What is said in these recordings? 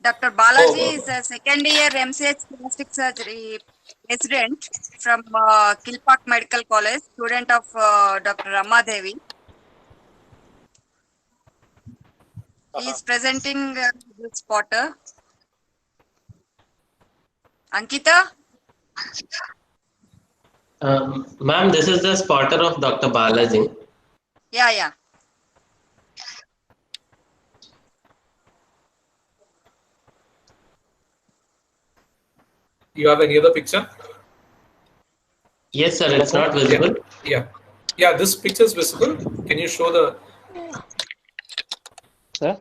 Dr. Balaji is a second year MCH plastic surgery resident from Kilpak Medical College, student of Dr. Rama Devi. He is presenting the spotter. Ankita? Ma'am, this is the spotter of Dr. Balaji. Yeah. You have any other picture? Yes, sir. It's not visible. Yeah. This picture is visible. Can you show the? Sir?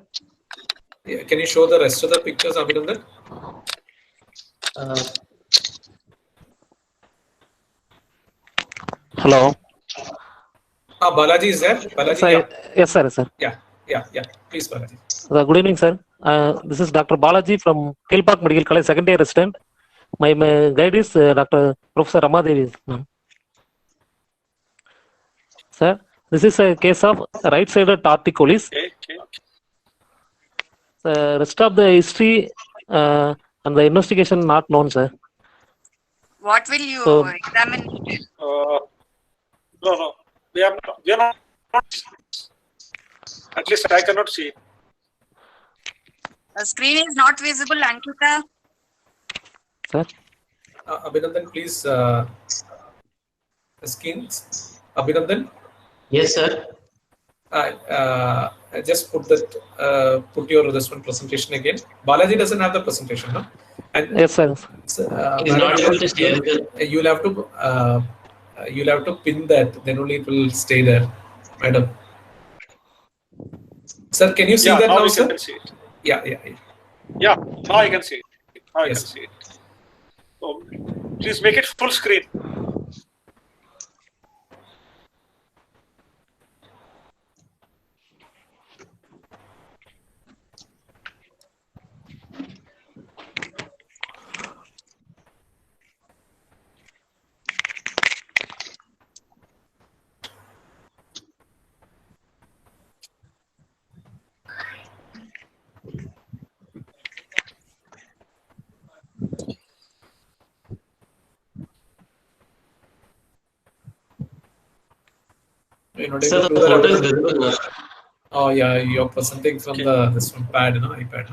Yeah, can you show the rest of the pictures, Abhinandan? Hello. Balaji is there. Balaji. Sir, Yeah. Yes, sir. Yeah. Please, Balaji. Good evening, sir. This is Dr. Balaji from Kilpak Medical College, second year resident. My guide is Dr. Professor Rama Devi. Sir, this is a case of right-sided torticollis. Okay. The rest of the history and the investigation not known, sir. What will you examine? No. We are not. At least I cannot see it. The screen is not visible, Ankita. Sir? Abhinandan, please. Skins. Abhinandan. Yes, sir. Just put that. Put your this one presentation again. Balaji doesn't have the presentation, no? And Yes, sir. He's not able to share the. You'll have to pin that. Then only it will stay there, madam. Sir, can you see that now, sir? Can see it. Yeah. Yeah, now I can see it. I Yes. can see it. So please make it full screen. Sir, the photo is visible now. Oh yeah, you're presenting from this one pad, iPad.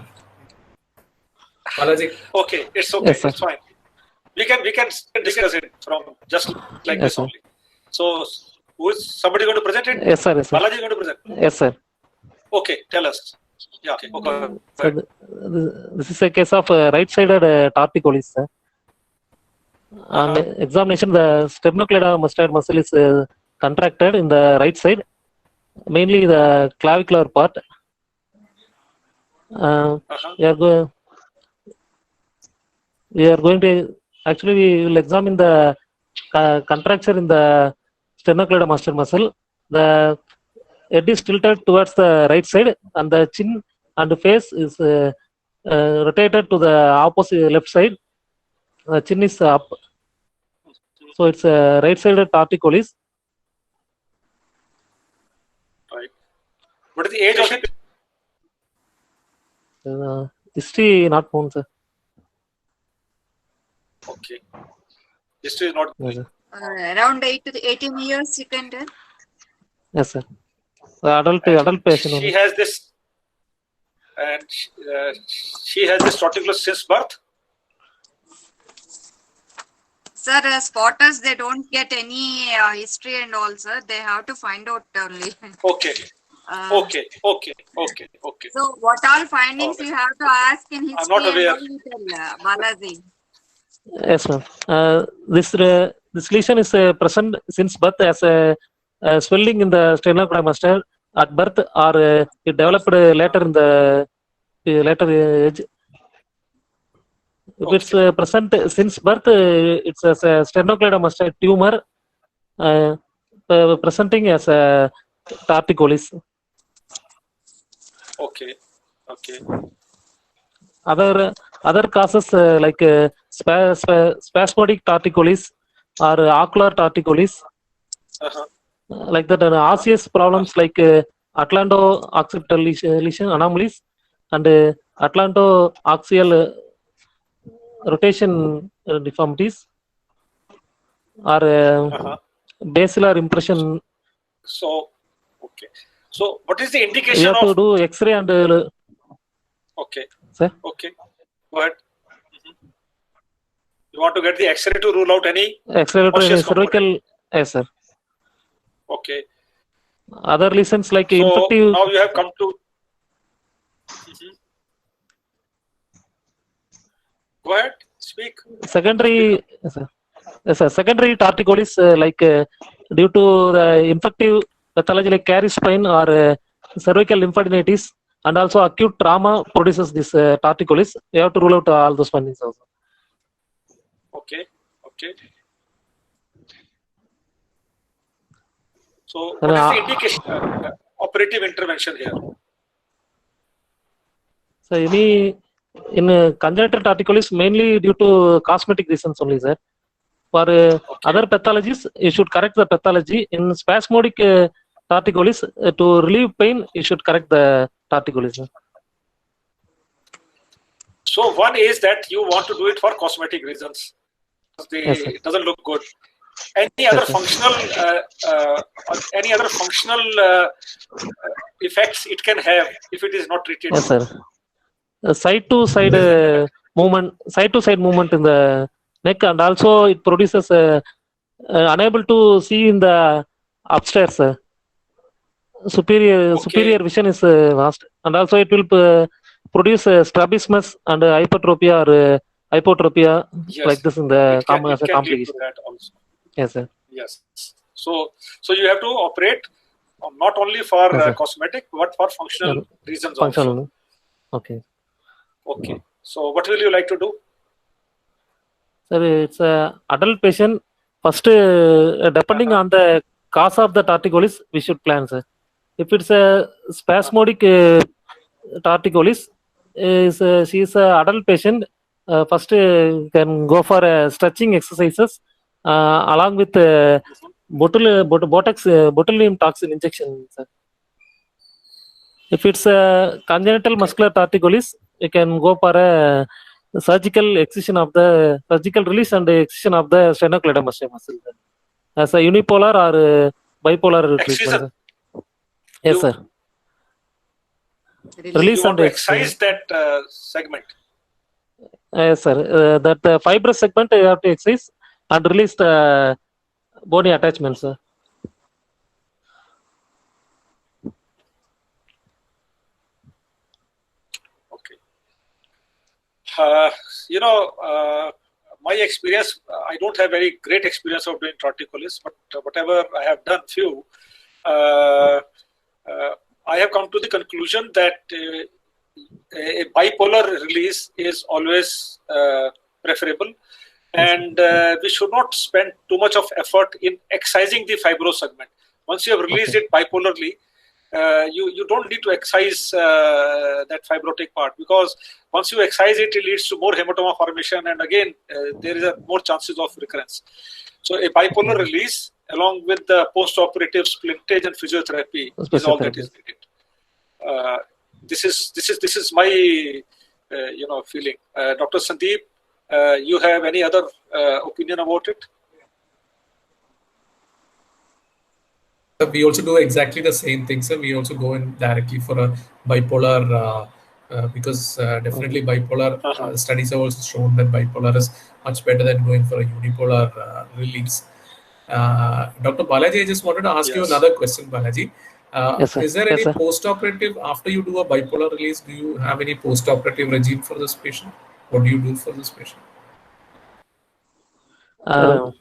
Balaji. Okay, it's okay. Yes, sir. It's fine. We can discuss it from just like Yes, this sir. only. So, who is somebody going to present it? Yes, sir. Balaji is going to present. Yes, sir. Okay, tell us. Yeah. Okay. So this is a case of right-sided torticollis, sir. On examination, the sternocleidomastoid muscle is contracted in the right side, mainly the clavicular part. We are going to actually we will examine the contracture in the sternocleidomastoid muscle. The head is tilted towards the right side, and the chin and the face is rotated to the opposite left side. The chin is up, so it's a right-sided torticollis. Right. What is the age of it? History not known, sir. Okay. History is not. Yes, sir. Around 8 to 18 years, you can tell. Yes, sir. The adult patient. She only. has this, and she has this torticollis since birth. Sir, spotters, they don't get any history and all, sir. They have to find out only. Okay. Okay. So, what all findings you have to ask in history? I'm not aware. And all you tell, Balaji. Yes, ma'am. This lesion is present since birth as a swelling in the sternocleidomastoid at birth, or it developed later in the later age. If it's present since birth, it's as a sternocleidomastoid tumor presenting as a torticollis. Okay. Other causes like spasmodic torticollis or ocular torticollis, like that. Osseous problems like atlanto-occipital lesion anomalies and atlanto-axial rotation deformities or basilar impression. So, okay. So, what is the We indication have to of? do X-ray and Okay. sir. Okay. Go ahead. You want to get the X-ray to rule out any Accelerator osseous cervical, yes, sir. Okay. Other lesions like So infective. now you have come to. Go ahead. Speak. Secondary, yes, sir. Yes, sir. Secondary torticollis due to the infective pathology like caries spine or cervical lymphadenitis, and also acute trauma produces this torticollis. We have to rule out all those findings also. Okay. Okay. So And, what is the indication? Operative intervention here. So any in congenital torticollis mainly due to cosmetic reasons only, sir. For other pathologies, you should correct the pathology. In spasmodic torticollis, to relieve pain, you should correct the torticollis, sir. So one is that you want to do it for cosmetic reasons. Yes, sir. It doesn't look good. Any other sir. functional effects it can have if it is not treated. Yes, sir. Side to side movement in the neck, and also it produces unable to see in the upstairs. Superior vision is lost, and also it will produce strabismus and hypertropia or hypotropia, Yes. like this in the It can lead complication. to that also. Yes, sir. Yes. So you have to operate not only for Yes, sir. cosmetic but for functional reasons also. Functional. Okay. Okay. So what will you like to do? Sir, it's a adult patient. First, depending on the cause of the torticollis, we should plan, sir. If it's a spasmodic torticollis, she is a adult patient. First, can go for stretching exercises along with botulinum toxin injection, sir. If it's a congenital muscular torticollis, you can go for a surgical release and excision of the sternocleidomastoid muscle, sir, as a unipolar or bipolar treatment, sir. Yes, sir. Release You want and to excise that segment. Yes, sir. That fibrous segment you have to excise and release the bony attachments, sir. Okay. My experience, I don't have very great experience of doing torticollis, but whatever I have done, few, I have come to the conclusion that a bipolar release is always preferable, and we should not spend too much of effort in excising the fibrous segment. Once you have released it bipolarly, you don't need to excise that fibrotic part, because once you excise it, it leads to more hematoma formation, and again there is more chances of recurrence. So a bipolar release along with the post-operative splintage and physiotherapy is all that is needed. This is my feeling. Dr. Sandeep, you have any other opinion about it? We also do exactly the same thing, sir. We also go in directly for a bipolar because definitely bipolar studies have also shown that bipolar is much better than going for a unipolar release. Dr. Balaji, I just wanted to ask you another question, Balaji. Yes, sir. Is there Yes, any sir. post-operative, after you do a bipolar release, do you have any post-operative regime for this patient? What do you do for this patient?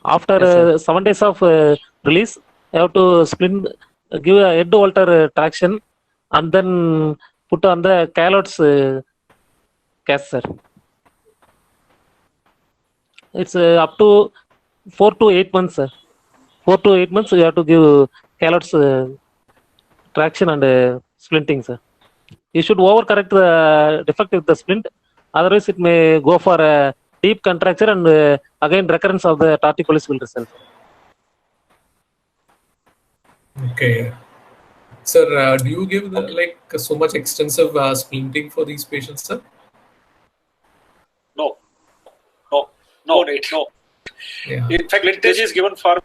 After 7 days of release, you have to give a head Holter traction, and then put on the Calots cast, sir. It's up to 4 to 8 months, sir. 4 to 8 months, you have to give Calots traction and splinting, sir. You should overcorrect the defect with the splint, otherwise it may go for a deep contracture, and again recurrence of the torticollis will result. Okay. Sir, do you give like so much extensive splinting for these patients, sir? No, Nate, no. Yeah. In fact, lentage is given for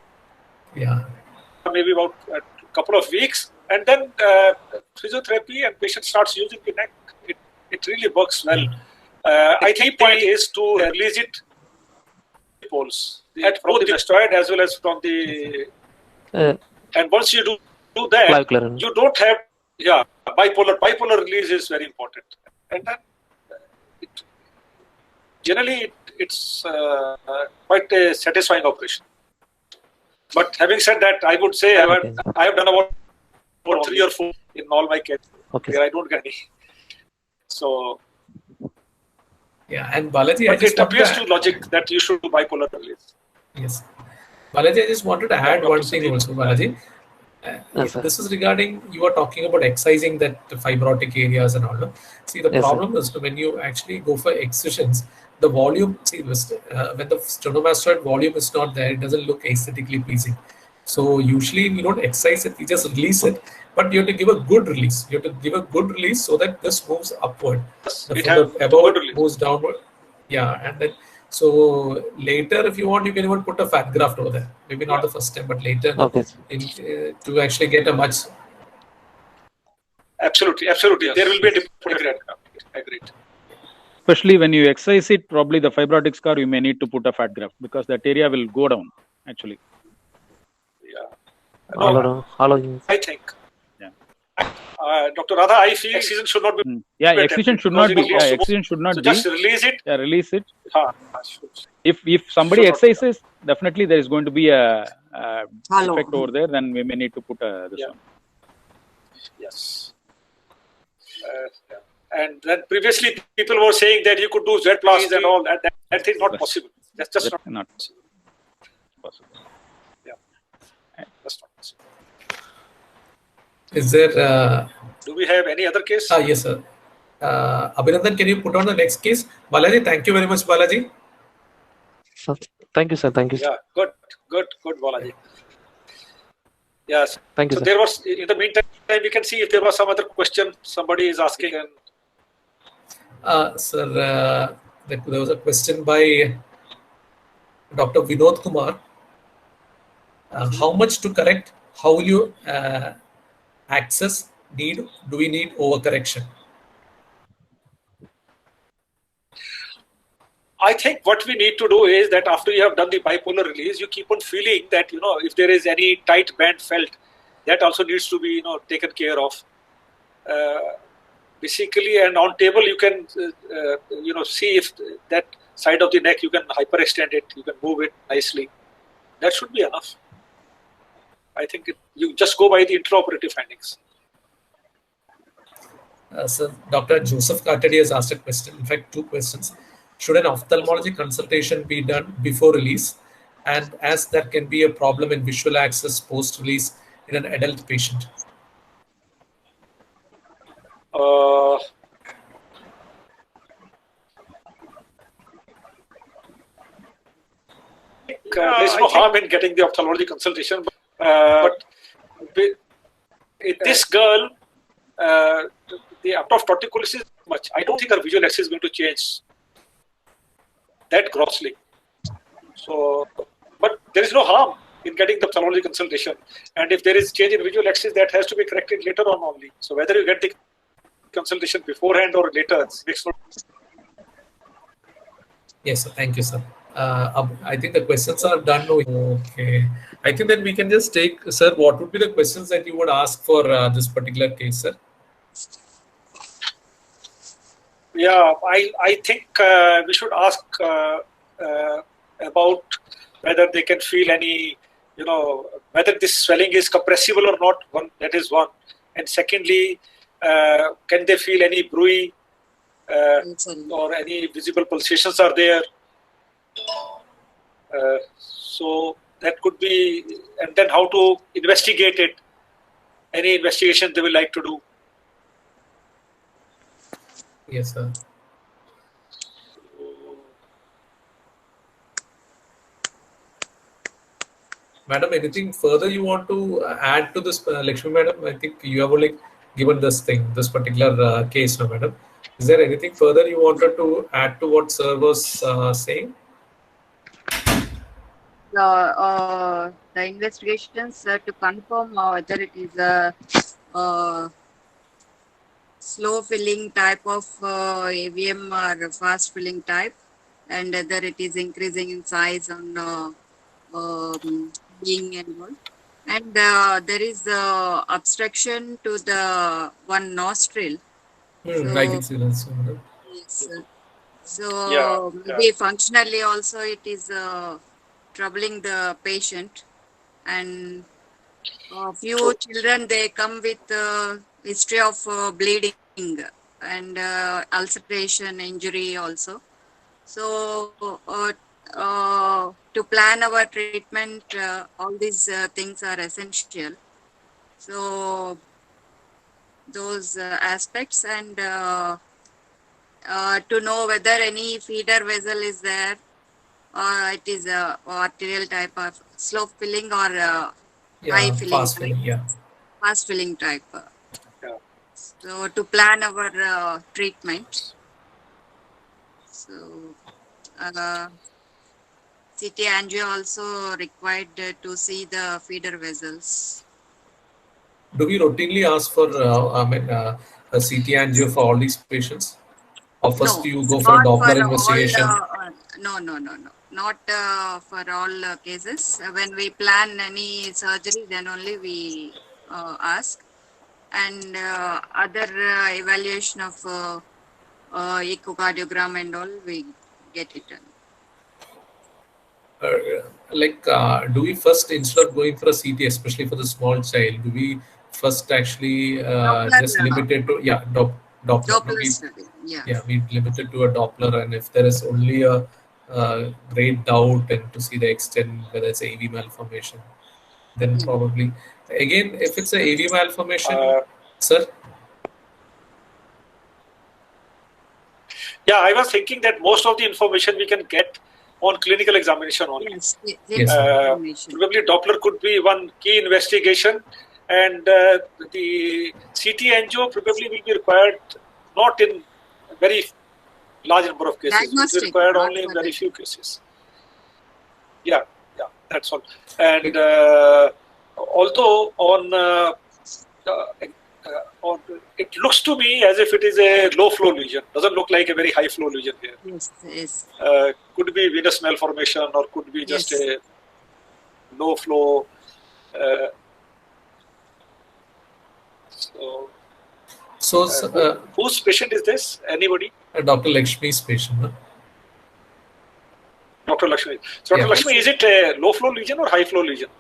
Yeah. maybe about a couple of weeks, and then physiotherapy, and patient starts using the neck. It really works well. I think the point is to release it poles from the mastoid as well as from the and once you do that, clavicular. you don't have bipolar release is very important, and then generally it's quite a satisfying operation. But having said that, I would say I have done about 3 or 4 in all my cases. Okay. Where I don't get any. So Yeah, and Balaji, but it appears to logic that you should do bipolar release. Yes. Balaji, I just wanted to add one thing also, Balaji. Yes, sir. This is regarding, you are talking about excising that fibrotic areas and all. No? See, the Yes, problem is when you actually go for excisions, the volume, see, when the stenomastoid volume is not there, it doesn't look aesthetically pleasing. So usually we don't excise it, we just release it, but you have to give a good release. You have to give a good release so that this moves upward. The above moves downward. Yeah, and then so later, if you want, you can even put a fat graft over there. Maybe not the first time, but later Okay. To actually get a much. Absolutely. There will be a different. Agreed. Especially when you excise it, probably the fibrotic scar, you may need to put a fat graft because that area will go down actually. Yeah. All I think. Yeah. Dr. Radha, I feel excision should not be. Yeah, excision should not be. Yeah, excision should not so be. just release it. Yeah, release it. If somebody excises, definitely there is going to be a effect over there. Then we may need to put this one. Yes. And then previously people were saying that you could do Z-plasty and all that. That is not possible. That's just not possible. Yeah. That's not possible. Is there? Do we have any other case? Yes, sir. Abhinandan, can you put on the next case? Balaji, thank you very much, Balaji. Thank you, sir. Thank you. Yeah, good, Balaji. Yes. Thank you, so sir. there was, in the meantime, we can see if there was some other question somebody is asking. And Sir, there was a question by Dr. Vinod Kumar. How much to correct? How will you access? Do we need overcorrection? I think what we need to do is that after you have done the bipolar release, you keep on feeling that, if there is any tight band felt, that also needs to be, taken care of. Basically, and on table, you can, see if that side of the neck, you can hyperextend it, you can move it nicely. That should be enough. I think you just go by the intraoperative findings. So Dr. Joseph Katadi has asked a question, in fact, 2 questions. Should an ophthalmology consultation be done before release? And as there can be a problem in visual access post-release in an adult patient? There's no harm in getting the ophthalmology consultation, but in this girl, the amount of torticollis is much. I don't think her visual axis is going to change that grossly. So, but there is no harm in getting the ophthalmology consultation. And if there is change in visual axis, that has to be corrected later on only. So whether you get the consultation beforehand or later, makes no. Yes, sir. Thank you, sir. I think the questions are done. Okay. I think that we can just take, sir, what would be the questions that you would ask for this particular case, sir? Yeah, I think we should ask about whether they can feel any, whether this swelling is compressible or not. That is one. And secondly, can they feel any bruit or any visible pulsations are there? So that could be, and then how to investigate it. Any investigation they will like to do. Yes, sir. Madam, anything further you want to add to this, Lakshmi Madam? I think you have only given this particular case, no, Madam. Is there anything further you wanted to add to what sir was saying? The investigations to confirm whether it is a slow filling type of AVM or fast filling type, and whether it is increasing in size on being and all. And there is obstruction to the one nostril. I can see that, Madam. Yes, so maybe functionally also it is troubling the patient, and few children, they come with history of bleeding and ulceration injury also. So to plan our treatment, all these things are essential. So those aspects, and to know whether any feeder vessel is there, or it is a arterial type of slow filling or high filling fast type. filling, Fast filling type. So to plan our treatment. So CT angio also required to see the feeder vessels. Do we routinely ask for a CT angio for all these patients? Or first you go for a Doppler investigation? No. Not for all cases. When we plan any surgery, then only we ask. And other evaluation of echocardiogram and all, we get it done. Do we first, instead of going for a CT, especially for the small child, do we first actually just limit it to Doppler study? We limit it to a Doppler, and if there is only a great doubt and to see the extent whether it's AV malformation, then probably again, if it's a AV malformation, sir. Yeah, I was thinking that most of the information we can get on clinical examination only. Yes. Probably Doppler could be one key investigation, and the CT angio probably will be required not in very large number of cases. It will be required only in very few cases. Yeah, that's all. And although on it looks to me as if it is a low flow lesion. Doesn't look like a very high flow lesion here. Yes. Could be venous malformation, or could be just a low flow. So whose patient is this? Anybody? Dr. Lakshmi's patient. Huh? Dr. Lakshmi. So Dr. Lakshmi, is it a low flow lesion or high flow lesion?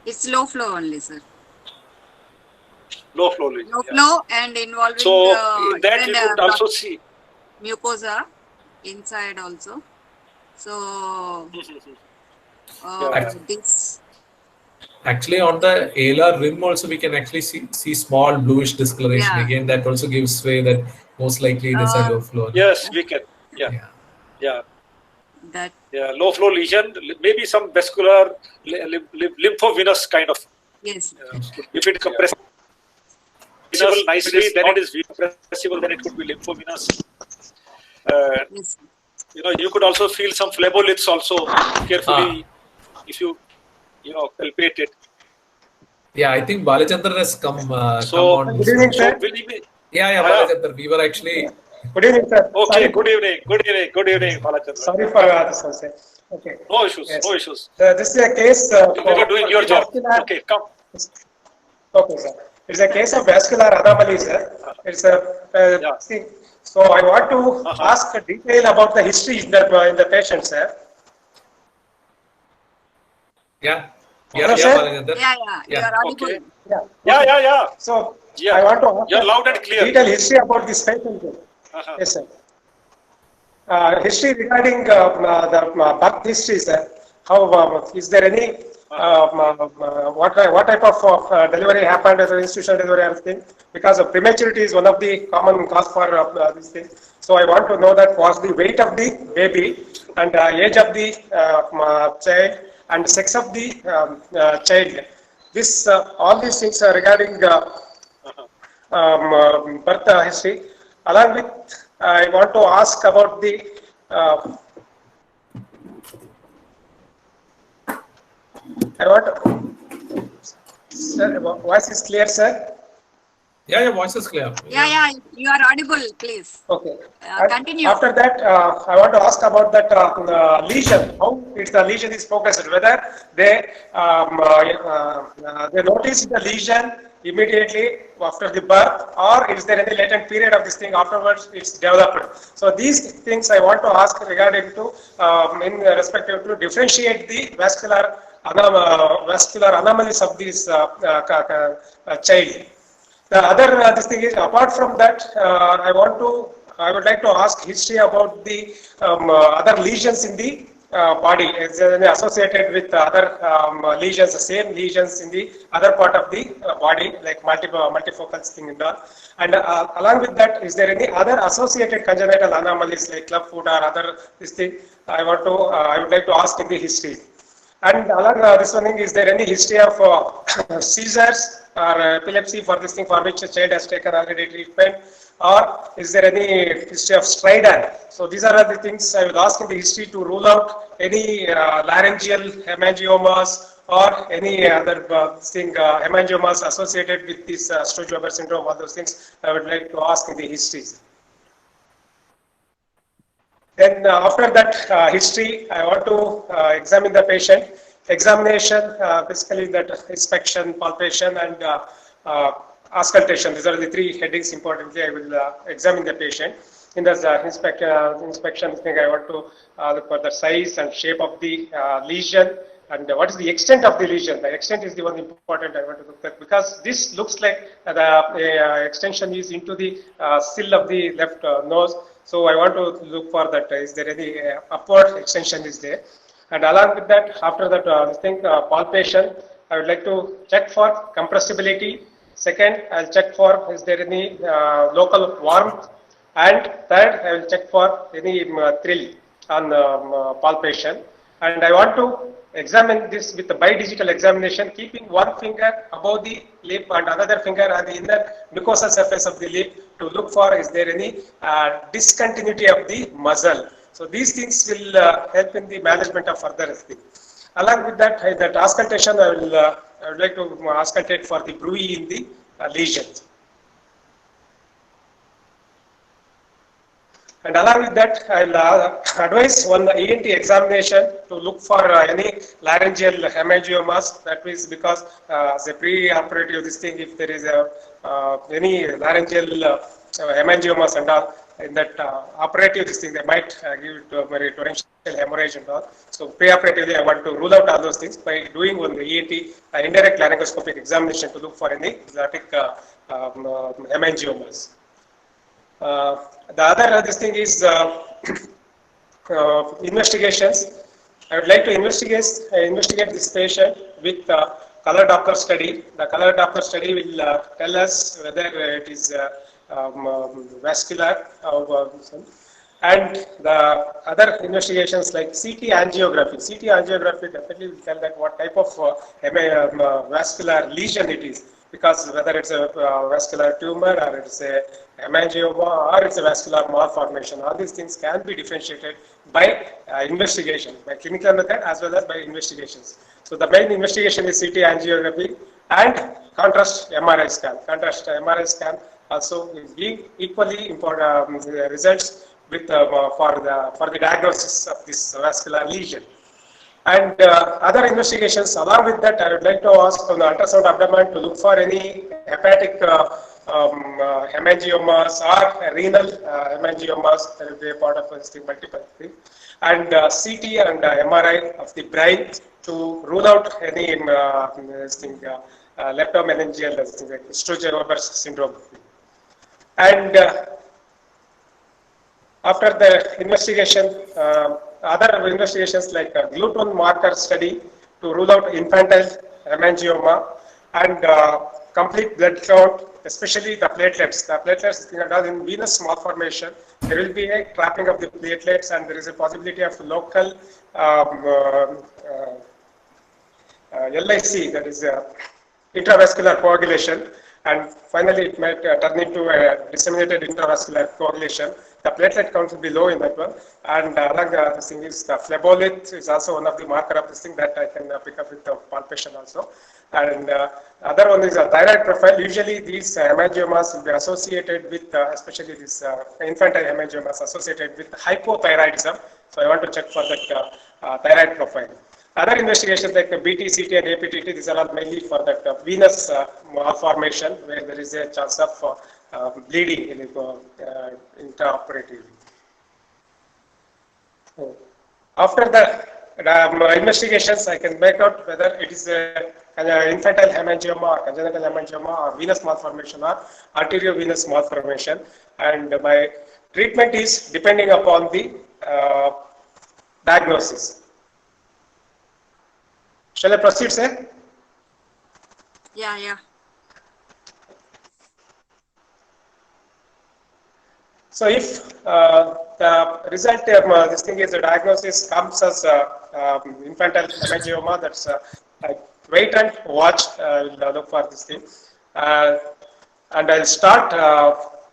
It's low flow only, sir. Low flow lesion. Low flow and involving in that you could also see mucosa inside also. So this. Actually, on the alar rim also we can actually see small bluish discoloration. Again, that also gives way that most likely it is a low flow. Yes, we can. Low flow lesion, maybe some vascular lymphovenous kind of. Yes. If it compresses nicely, then it is compressible. Then it could be lymphovenous. You could also feel some phleboliths also carefully if you palpate it. Yeah, I think Balachandran has come on. Good evening, sir. Balachandran. We were actually. Good evening, sir. Okay, sorry. Good evening, Balachandran. Sorry for this one, sir. Okay. No issues. This is a case. You were doing your job. Okay, come. Okay, sir. It's a case of vascular anomaly, sir. It's a see. So I want to ask a detail about the history in the patient, sir. Yeah. You are audible. Okay. Yeah. So I want to ask you're loud and clear. Detailed history about this patient. Yes, sir. History regarding the birth history, sir. How is there any what type of delivery happened as an institutional delivery and thing? Because prematurity is one of the common cause for this thing. So I want to know that was the weight of the baby and age of the child and sex of the child. This all these things are regarding birth history. Along with, I want to ask about the sir, voice is clear, sir? Yeah, your voice is clear. Yeah, you are audible, please. Okay. Continue. After that, I want to ask about that lesion. How the lesion is progressed? Whether they they notice the lesion immediately after the birth, or is there any latent period of this thing afterwards it's developed? So these things I want to ask regarding to in respect to differentiate the vascular anomalies of this child. The other this thing is, apart from that, I would like to ask history about the other lesions in the body. Is there any associated with other lesions, the same lesions in the other part of the body, like multifocal thing and all. And along with that, is there any other associated congenital anomalies like clubfoot or other this thing? I would like to ask in the history. And along this one thing, is there any history of seizures or epilepsy for this thing for which a child has taken already treatment, or is there any history of stridor? So these are the things I will ask in the history to rule out any laryngeal hemangiomas or any other hemangiomas associated with this Sturge-Weber syndrome. All those things I would like to ask in the history. Then after that history, I want to examine the patient. Examination, basically that inspection, palpation, and auscultation. These are the three headings. Importantly, I will examine the patient. In the inspection thing, I want to look for the size and shape of the lesion, and what is the extent of the lesion. The extent is the one important I want to look at, because this looks like the extension is into the sill of the left nose. So I want to look for that. Is there any upward extension is there? And along with that, after that palpation, I would like to check for compressibility. Second, I'll check for is there any local warmth. And third, I will check for any thrill on palpation. And I want to examine this with the bidigital examination, keeping one finger above the lip and another finger on the inner mucosal surface of the lip to look for is there any discontinuity of the muscle. So these things will help in the management of further things. Along with that, that auscultation, I would like to auscultate for the bruit in the lesions. And along with that, I'll advise one ENT examination to look for any laryngeal hemangiomas. That is because as a pre-operative this thing, if there is any laryngeal hemangiomas and all, in that operative this thing, they might give it to a very torrential hemorrhage and all. So pre-operatively, I want to rule out all those things by doing one ENT indirect laryngoscopic examination to look for any exotic hemangiomas. The other this thing is investigations. I would like to investigate this patient with color Doppler study. The color Doppler study will tell us whether it is vascular and the other investigations like CT angiography. CT angiography definitely will tell that what type of vascular lesion it is, because whether it's a vascular tumor or it's a hemangioma or it's a vascular malformation, all these things can be differentiated by investigation, by clinical method as well as by investigations. So the main investigation is CT angiography and contrast MRI scan. Contrast MRI scan also is being equally important results with for the diagnosis of this vascular lesion. And other investigations along with that, I would like to ask on the ultrasound abdomen to look for any hepatic hemangiomas or renal hemangiomas. That will be a part of this multiple thing. And CT and MRI of the brain to rule out any leptomeningeal like Sturge-Weber syndrome. And after the investigation, other investigations like gluten marker study to rule out infantile hemangioma and complete blood count, especially the platelets. The platelets in venous malformation, there will be a trapping of the platelets and there is a possibility of local LIC, that is intravascular coagulation, and finally it might turn into a disseminated intravascular coagulation. The platelet count will be low in that one, and along this thing is the phlebolith is also one of the marker of this thing that I can pick up with the palpation also. And other one is a thyroid profile. Usually these hemangiomas will be associated with, especially this infantile hemangiomas associated with hypothyroidism. So I want to check for that thyroid profile. Other investigations like BT, CT, and APTT, these are all mainly for that venous malformation where there is a chance of bleeding in intraoperatively. So after the investigations, I can make out whether it is a infantile hemangioma or congenital hemangioma or venous malformation or arteriovenous malformation. And my treatment is depending upon the diagnosis. Shall I proceed, sir? Yeah. So if the result of this thing is the diagnosis comes as infantile hemangioma, that's wait and watch. I'll look for this thing, and I'll start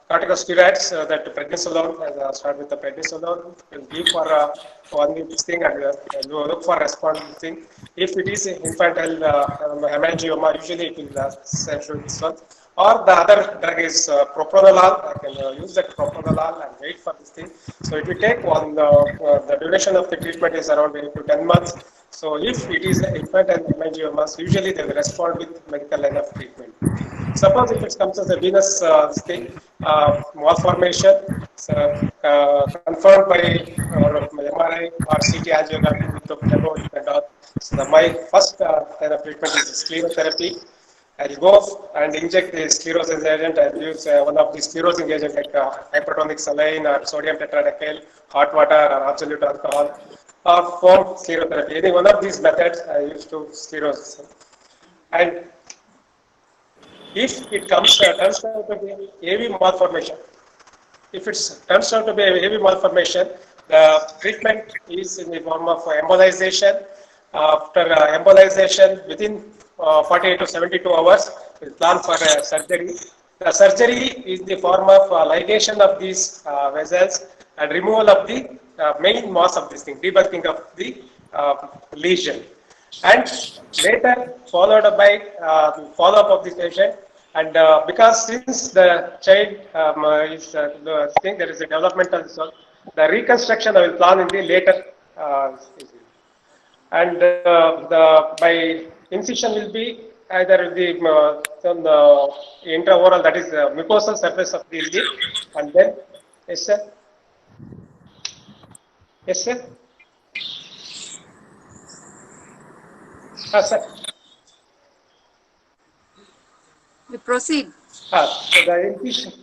corticosteroids. That prednisolone. I'll start with the prednisolone. We'll give for one this thing and look for response. This thing. If it is infantile hemangioma, usually it will send to this one. Or the other drug is propranolol. I can use that propranolol and wait for this thing. So it will take one. The duration of the treatment is around 8 to 10 months. So if it is infantile hemangiomas, usually they will respond with medical line of treatment. Suppose if it comes as a venous malformation, confirmed by MRI or CT angiography with the phlebolith and all. So my first kind of treatment is sclerotherapy. I'll go and inject the sclerosing agent. I'll use one of the sclerosing agents like hypertonic saline or sodium tetradecyl, hot water or absolute alcohol, or foam sclerotherapy. Any one of these methods I use to sclerose. And if it turns out to be AV malformation, if it turns out to be a AV malformation, the treatment is in the form of embolization. After embolization, within 48 to 72 hours, we plan for a surgery. The surgery is the form of ligation of these vessels and removal of the main mass of this thing, debulking of the lesion. And later followed by follow-up of this patient. And because since the child is the thing, there is a developmental result, the reconstruction I will plan in the later and by incision will be either the intraoral, that is mucosal surface of the lip, and then yes sir, yes sir, sir. We proceed. So the incision,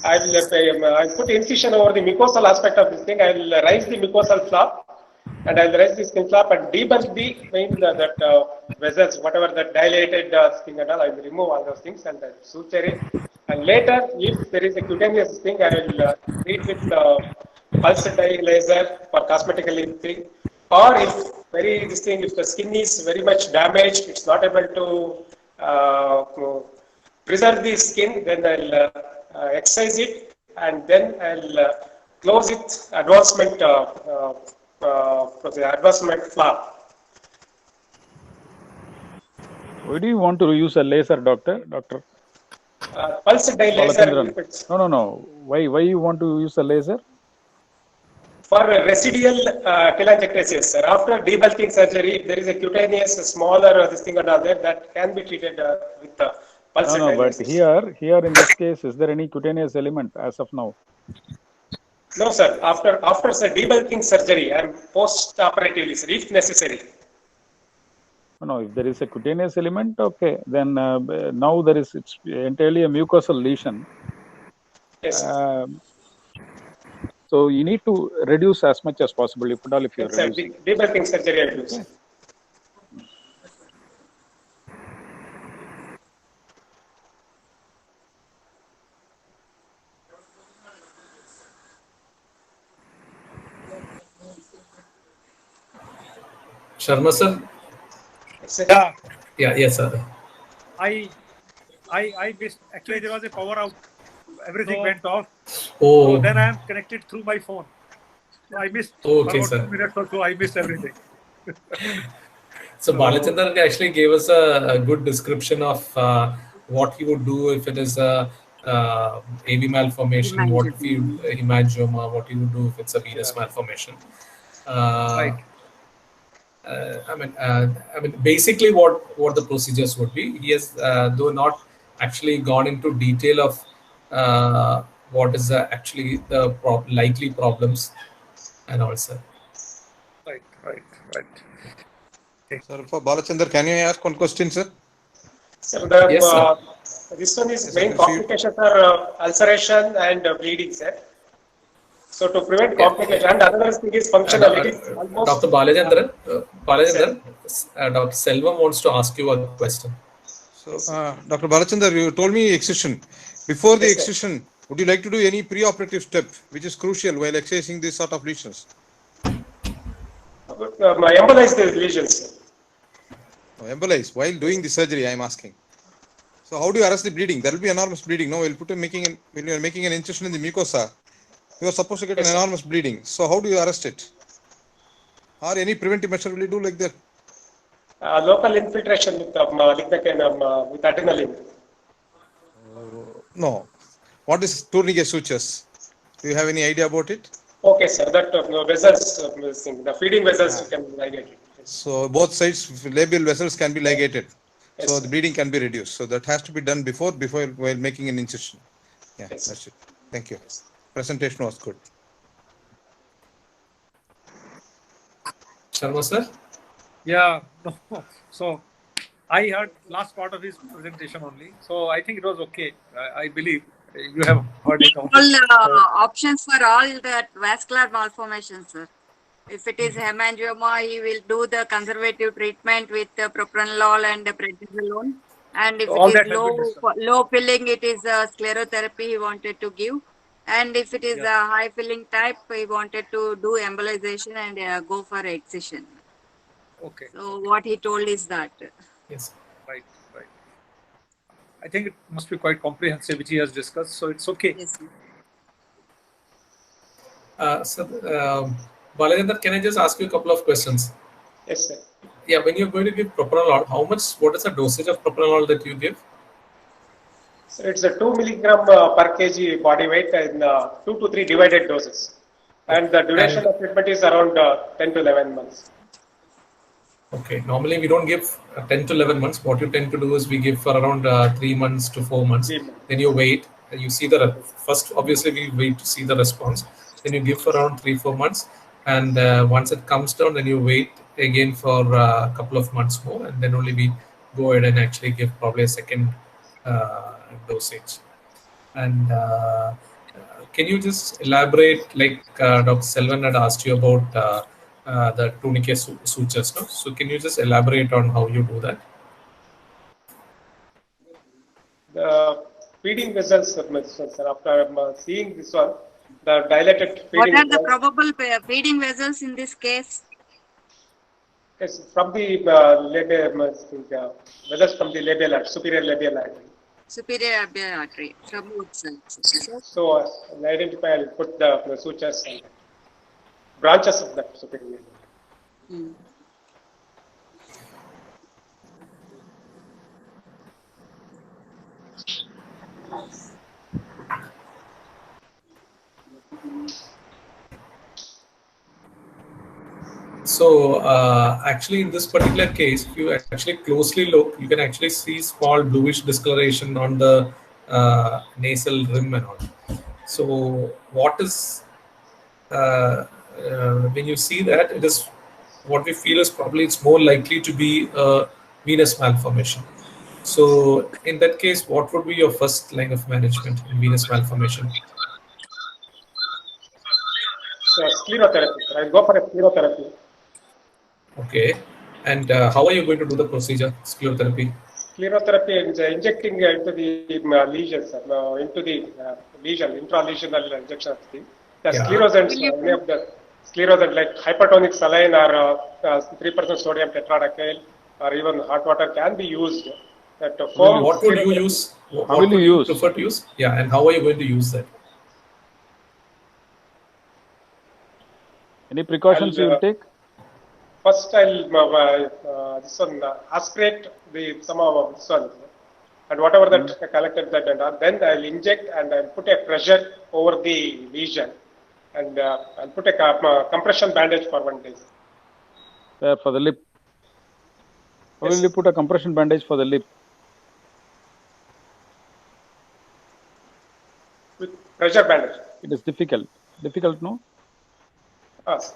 I'll put incision over the mucosal aspect of this thing. I'll raise the mucosal flap and I'll raise the skin flap and debulk the main vessels, whatever the dilated thing and all. I will remove all those things and suture it. And later, if there is a cutaneous thing, I will treat with pulse dye laser for cosmetic lifting. Or if if the skin is very much damaged, it's not able to preserve the skin, then I'll excise it and then I'll close it advancement advancement flap. Why do you want to use a laser, doctor? Pulse dye laser. No. Why you want to use a laser? For residual telangiectasia, sir. After debulking surgery, if there is a cutaneous smaller this thing or other, that can be treated with pulse dye laser. But here in this case, is there any cutaneous element as of now? No, sir. After sir, debulking surgery and post-operatively, sir, if necessary. No, if there is a cutaneous element, okay, then now it's entirely a mucosal lesion. Yes. So you need to reduce as much as possible, if at all, if you're reducing. Debulking surgery I use. Sharma sir? Yeah. Yeah, yes, sir. I missed. Actually, there was a power out. Everything went off. Oh. So then I am connected through my phone. So I missed Okay, for sir. 2 minutes or so. I missed everything. So Balachandran actually gave us a good description of what he would do if it is a AV malformation, what if you hemangioma, what he would do if it's a venous malformation. Right. I mean, basically, what the procedures would be. He has, though not actually gone into detail of what is actually the likely problems and all, sir. Right. Sir, for Balachandar, can you ask one question, sir? So Yes, sir. this one is Yes, main sir. complications are ulceration and bleeding, sir. So to prevent complication, and another thing is functional. It is almost Dr. Balachandran, Dr. Selvam wants to ask you a question. So, Dr. Balachandar, you told me excision. Before the Yes, sir. excision, would you like to do any pre-operative step which is crucial while excising this sort of lesions? embolize the lesions, sir. Embolize while doing the surgery, I am asking. So how do you arrest the bleeding? There will be enormous bleeding. No, when you are making an incision in the mucosa, you are supposed to get Yes, an sir. enormous bleeding. So how do you arrest it? Or any preventive measure will you do like that? Local infiltration with with adrenaline. No. What is tourniquet sutures? Do you have any idea about it? Okay, sir. That vessels, the feeding vessels, you can ligate it. Yes. So both sides labial vessels can be ligated. Yes, So sir. the bleeding can be reduced. So that has to be done before while making an incision. Yeah, Yes. that's it. Thank you. Presentation was good. Sharma sir? Yeah. No. So I heard last part of his presentation only. So I think it was okay. I believe you have heard it also. All options for all that vascular malformations, sir. If it is hemangioma, he will do the conservative treatment with propranolol and prednisolone. And if All it that is has been discussed. low filling, it is sclerotherapy he wanted to give. And if it is a high filling type, he wanted to do embolization and go for excision. Okay. So what he told is that. Yes. Right. I think it must be quite comprehensive, which he has discussed. So it's okay. Yes. Balachandran, can I just ask you a couple of questions? Yes, sir. Yeah, when you're going to give propranolol, what is the dosage of propranolol that you give? So it's a 2 milligram per kg body weight in 2 to 3 divided doses. And the duration of treatment is around 10 to 11 months. Okay, normally we don't give 10 to 11 months. What you tend to do is we give for around 3 months to 4 months. 3 months. Then you wait. You see first, obviously, we wait to see the response. Then you give for around 3-4 months. And once it comes down, then you wait again for a couple of months more. And then only we go ahead and actually give probably a second dosage. And can you just elaborate, like Dr. Selvan had asked you about the tourniquet sutures, no? So can you just elaborate on how you do that? The feeding vessels, sir, after seeing this one, the dilated feeding What are the vessels, probable feeding vessels in this case? yes, from the vessels from the labial artery, superior labial artery. Superior labial artery from both sides. So identify and put the sutures and branches of the superior labial. So actually in this particular case, if you actually closely look, you can actually see small bluish discoloration on the nasal rim and all. So what is, when you see that, it is what we feel is probably it's more likely to be a venous malformation. So in that case, what would be your first line of management in venous malformation? So sclerotherapy, I'll go for a sclerotherapy. Okay. And how are you going to do the procedure, sclerotherapy? Sclerotherapy is injecting into the lesions, into the lesion, intralesional injection of the sclerosants, any of the sclerosant like hypertonic saline or 3% sodium tetradecyl or even hot water can be used. That foam. What would you use? How will you use? Prefer to use? Yeah, and how are you going to use that? Any precautions you will take? First, I'll aspirate some of this one, and whatever that collected that and all, then I'll inject and I'll put a pressure over the lesion, and I'll put a compression bandage for 1 day. For the lip. How will you put a compression bandage for the lip? With pressure bandage. It is difficult. Difficult, no? Yes.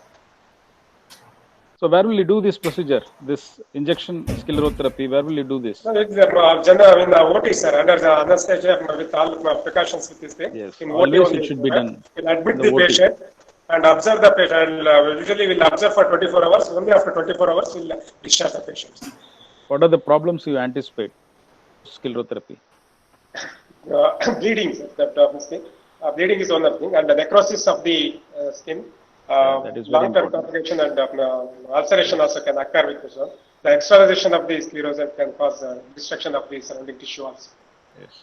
So where will you do this procedure, this injection sclerotherapy? Where will you do this? No, it's general in the OT, sir, under the anesthesia with all precautions with this thing. Yes, in always OT it should be done. We'll admit The the OT. patient and observe the patient. Usually we'll observe for 24 hours. Only after 24 hours we'll discharge the patient. What are the problems you anticipate? Sclerotherapy. Bleeding, sir, that thing. Bleeding is one of the thing, and the necrosis of the skin. That is very Long-term important. complication and ulceration also can occur with this one. The externalization of the sclerosant can cause destruction of the surrounding tissue also. Yes.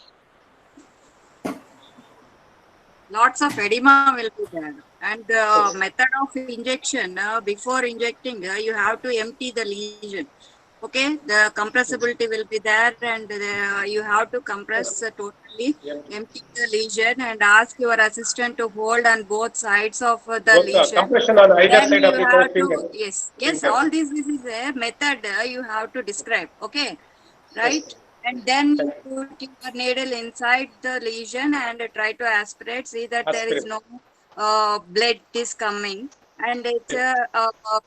Lots of edema will be there. And the method of injection, before injecting, you have to empty the lesion. Okay, the compressibility will be there, and you have to compress totally, empty the lesion, and ask your assistant to hold on both sides of the lesion. Compression on either Then side of you the have finger. to, yes, Finger. all this is a method you have to describe. Okay, right? And then put your needle inside the lesion and try to aspirate. See that there is no blood is coming. And it's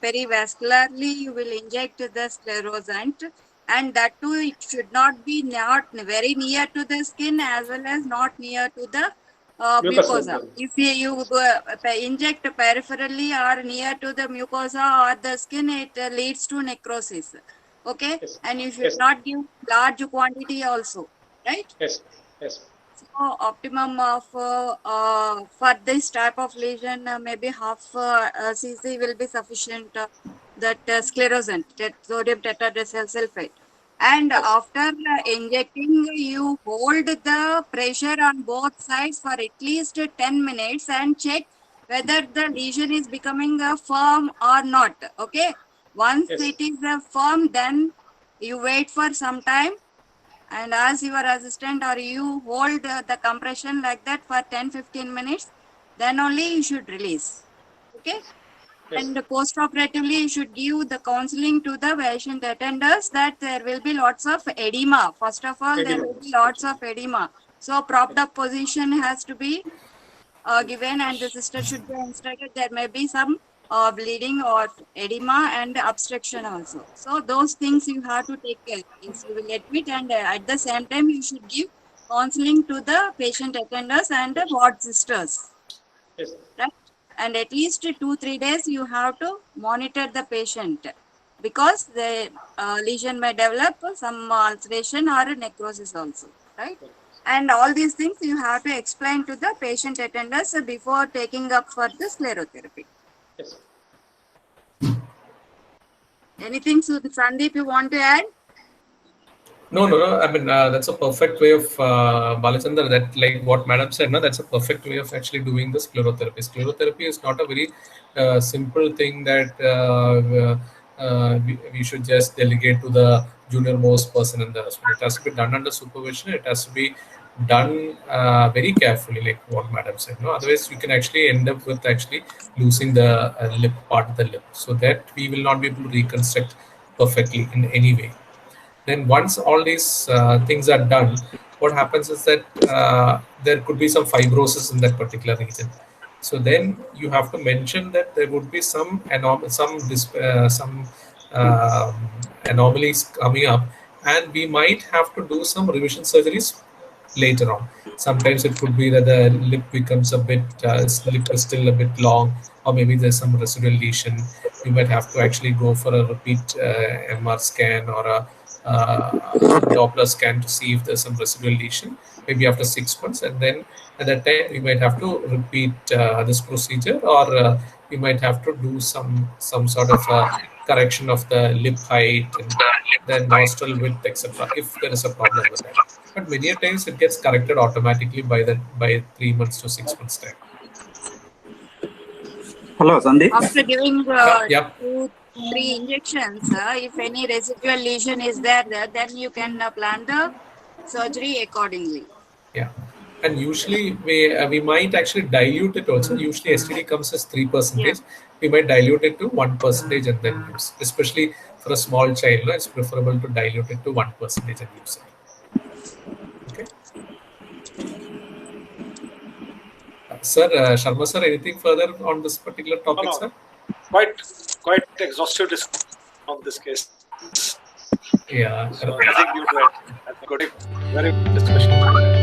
perivascularly you will inject the sclerosant, and that too it should not be not very near to the skin as well as not near to the mucosa. If you inject peripherally or near to the mucosa or the skin, it leads to necrosis. Okay, and you should not give large quantity also, right? Yes, yes. So optimum of for this type of lesion, maybe half cc will be sufficient. That sclerosant, sodium tetradecyl sulfate, and after injecting, you hold the pressure on both sides for at least 10 minutes and check whether the lesion is becoming firm or not. Okay, once it is firm, then you wait for some time and ask your assistant, or you hold the compression like that for 10-15 minutes, then only you should release. Okay, and post-operatively you should give the counseling to the patient attenders that there will be lots of edema. First of all, there will be lots of edema, so propped up position has to be given, and the sister should be instructed there may be some bleeding or edema and obstruction also. So those things you have to take care. Yes, you will admit, and at the same time you should give counseling to the patient attenders and the ward sisters. Yes. Right? And at least 2-3 days you have to monitor the patient, because the lesion may develop some ulceration or necrosis also. Right? And all these things you have to explain to the patient attenders before taking up for the sclerotherapy. Yes. Anything, Sandeep, you want to add? No. I mean, that's a perfect way of Balachandra. That, like what Madam said, no, that's a perfect way of actually doing the sclerotherapy. Sclerotherapy is not a very simple thing that we should just delegate to the junior most person in the hospital. It has to be done under supervision. It has to be done very carefully, like what Madam said. No, otherwise you can actually end up with actually losing the lip part of the lip, so that we will not be able to reconstruct perfectly in any way. Then once all these things are done, what happens is that there could be some fibrosis in that particular region. So then you have to mention that there would be some anomalies coming up, and we might have to do some revision surgeries later on. Sometimes it could be that the lip becomes a bit, lip is still a bit long, or maybe there's some residual lesion. You might have to actually go for a repeat MR scan or a Doppler scan to see if there's some residual lesion, maybe after 6 months, and then at that time we might have to repeat this procedure, or we might have to do some sort of correction of the lip height and the nostril width, etc. if there is a problem with that. But many a times it gets corrected automatically by 3 months to 6 months time. Hello, Sandeep. After giving Yep. 2-3 injections, if any residual lesion is there, then you can plan the surgery accordingly. Yeah. And usually we might actually dilute it also. Usually STD comes as 3%. We might dilute it to 1% and then use. Especially for a small child, it's preferable to dilute it to 1% and use it. Okay. Sir, Sharma sir, anything further on this particular topic, No. sir? Quite exhaustive discussion on this case. Yeah. So I think you did. Very good discussion.